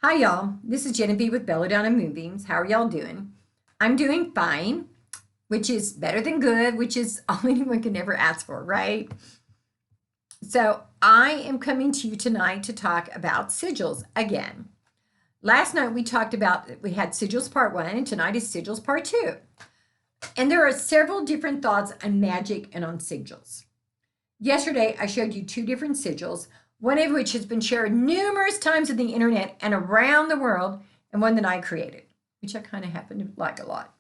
Hi, y'all. This is Genevieve with Belladonna and Moonbeams. How are y'all doing? I'm doing fine, which is better than good, which is all anyone can ever ask for, right? So, I am coming to you tonight to talk about sigils again. Last night we had sigils part one, and tonight is sigils part two. And there are several different thoughts on magic and on sigils. Yesterday, I showed you two different sigils, one of which has been shared numerous times on the internet and around the world, and one that I created, which I kind of happen to like a lot.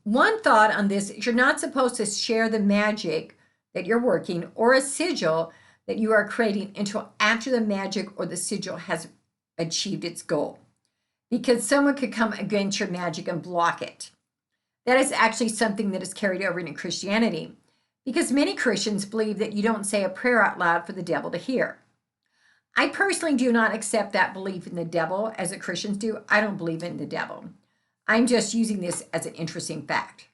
One thought on this is you're not supposed to share the magic that you're working or a sigil that you are creating until after the magic or the sigil has achieved its goal, because someone could come against your magic and block it. That is actually something that is carried over into Christianity, because many Christians believe that you don't say a prayer out loud for the devil to hear. I personally do not accept that belief in the devil as the Christians do. I don't believe in the devil. I'm just using this as an interesting fact.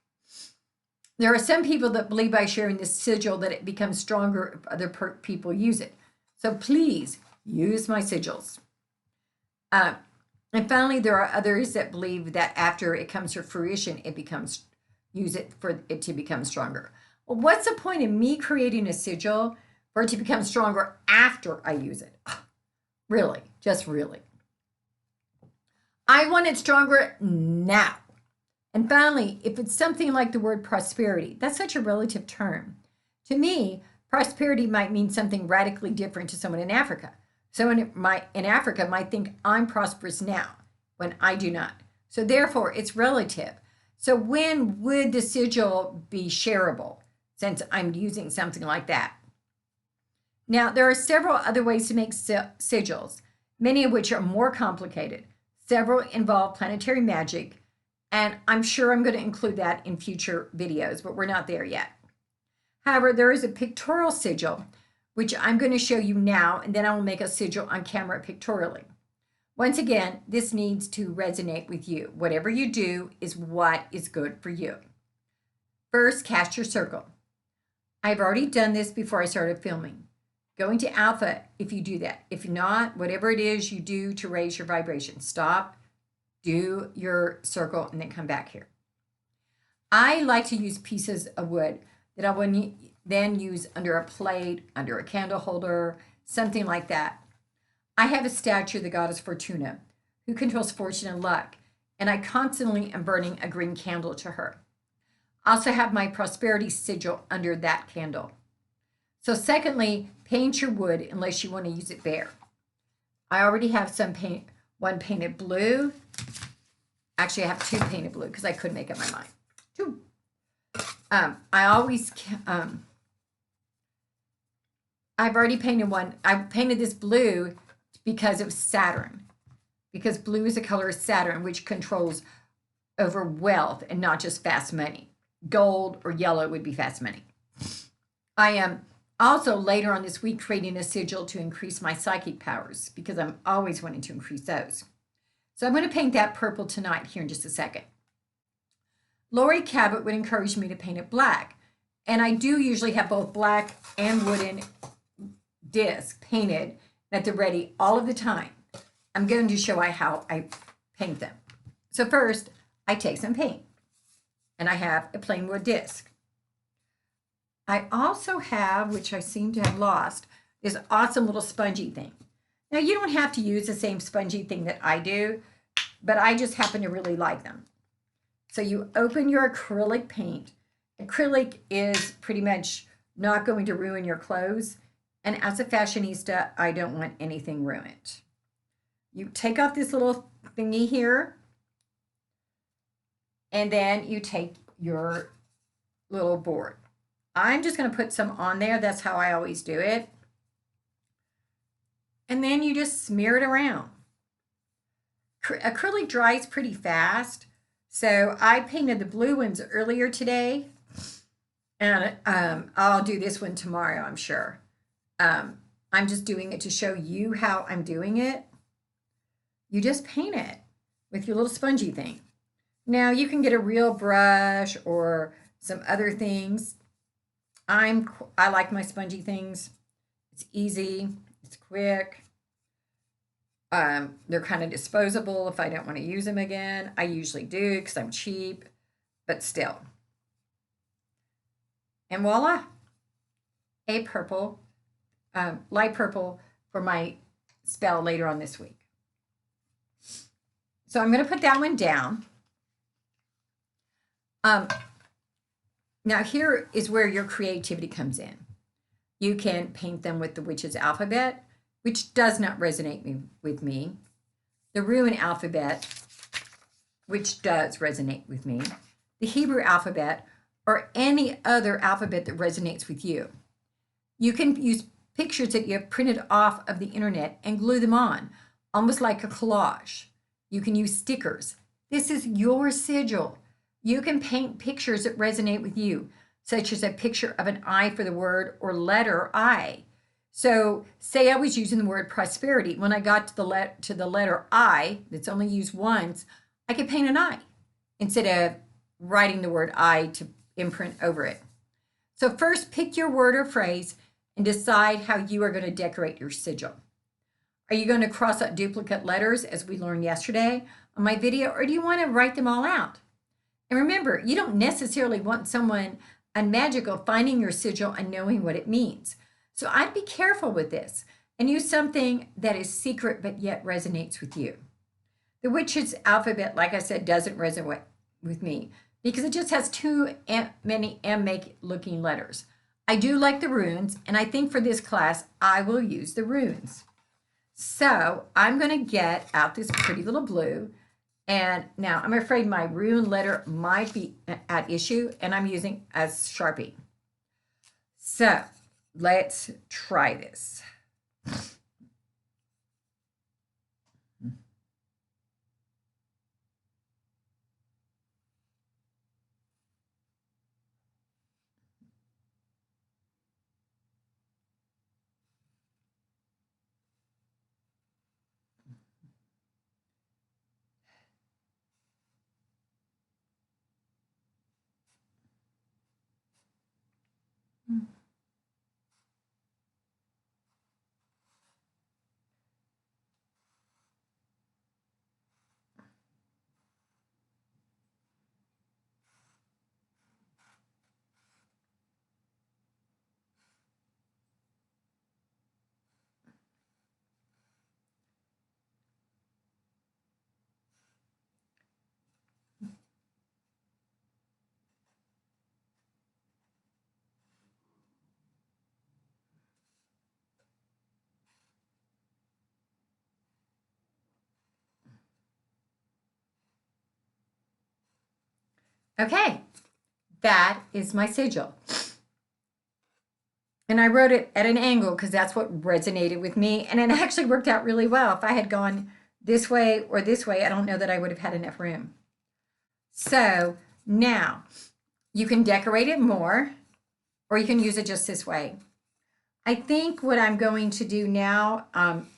There are some people that believe by sharing this sigil that it becomes stronger if other people use it. So please use my sigils. And finally, there are others that believe that after it comes to fruition, use it for it to become stronger. Well, what's the point of me creating a sigil for it to become stronger after I use it? Really, just really. I want it stronger now. And finally, if it's something like the word prosperity, that's such a relative term. To me, prosperity might mean something radically different to someone in Africa. Someone in Africa might think I'm prosperous now when I do not. So therefore, it's relative. So when would the sigil be shareable, since I'm using something like that? Now, there are several other ways to make sigils, many of which are more complicated. Several involve planetary magic, and I'm sure I'm going to include that in future videos, but we're not there yet. However, there is a pictorial sigil, which I'm going to show you now, and then I will make a sigil on camera pictorially. Once again, this needs to resonate with you. Whatever you do is what is good for you. First, cast your circle. I've already done this before I started filming. Go into alpha if you do that. If not, whatever it is you do to raise your vibration, stop, do your circle, and then come back here. I like to use pieces of wood that I will then use under a plate, under a candle holder, something like that. I have a statue of the goddess Fortuna, who controls fortune and luck, and I constantly am burning a green candle to her. I also have my prosperity sigil under that candle. So secondly, paint your wood unless you want to use it bare. I already have one painted blue. Actually, I have two painted blue because I couldn't make up my mind. Two. I've already painted one. I painted this blue because of Saturn, because blue is the color of Saturn, which controls over wealth and not just fast money. Gold or yellow would be fast money. I am also later on this week creating a sigil to increase my psychic powers, because I'm always wanting to increase those. So I'm going to paint that purple tonight here in just a second. Lori Cabot would encourage me to paint it black, and I do usually have both black and wooden discs painted at the ready all of the time. I'm going to show you how I paint them. So first, I take some paint, and I have a plain wood disc. I also have, which I seem to have lost, this awesome little spongy thing. Now, you don't have to use the same spongy thing that I do, but I just happen to really like them. So you open your acrylic paint. Acrylic is pretty much not going to ruin your clothes. And as a fashionista, I don't want anything ruined. You take off this little thingy here, and then you take your little board. I'm just going to put some on there. That's how I always do it. And then you just smear it around. Acrylic dries pretty fast. So I painted the blue ones earlier today. And I'll do this one tomorrow, I'm sure. I'm just doing it to show you how I'm doing it. You just paint it with your little spongy thing. Now you can get a real brush or some other things. I like my spongy things. It's easy, it's quick. They're kind of disposable if I don't want to use them again. I usually do because I'm cheap, but still. And voila, a purple, light purple for my spell later on this week. So I'm going to put that one down. Now here is where your creativity comes in. You can paint them with the witch's alphabet, which does not resonate with me. The Rune alphabet, which does resonate with me. The Hebrew alphabet, or any other alphabet that resonates with you. You can use pictures that you have printed off of the internet and glue them on, almost like a collage. You can use stickers. This is your sigil. You can paint pictures that resonate with you, such as a picture of an I for the word or letter I. So say I was using the word prosperity. When I got to the letter I, that's only used once, I could paint an I instead of writing the word I to imprint over it. So first pick your word or phrase and decide how you are going to decorate your sigil. Are you going to cross out duplicate letters as we learned yesterday on my video, or do you want to write them all out? And remember, you don't necessarily want someone on Magick finding your sigil and knowing what it means. So I'd be careful with this and use something that is secret but yet resonates with you. The witch's alphabet, like I said, doesn't resonate with me because it just has too many M-make looking letters. I do like the runes, and I think for this class, I will use the runes. So I'm going to get out this pretty little blue. And now I'm afraid my rune letter might be at issue, and I'm using as Sharpie. So let's try this. Okay, that is my sigil. And I wrote it at an angle because that's what resonated with me. And it actually worked out really well. If I had gone this way or this way, I don't know that I would have had enough room. So now you can decorate it more, or you can use it just this way. I think what I'm going to do now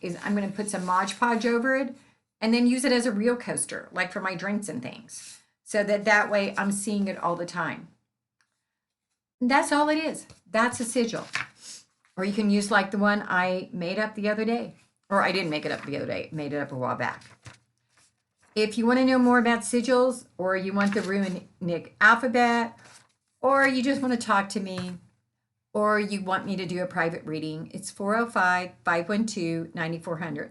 is I'm going to put some Mod Podge over it and then use it as a real coaster, like for my drinks and things, so that way I'm seeing it all the time. And that's all it is. That's a sigil. Or you can use like the one I made up the other day. Or I didn't make it up the other day. Made it up a while back. If you want to know more about sigils, or you want the runic alphabet, or you just want to talk to me, or you want me to do a private reading, it's 405-512-9400.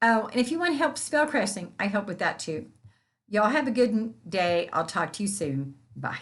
Oh, and if you want help spellcasting, I help with that too. Y'all have a good day. I'll talk to you soon. Bye.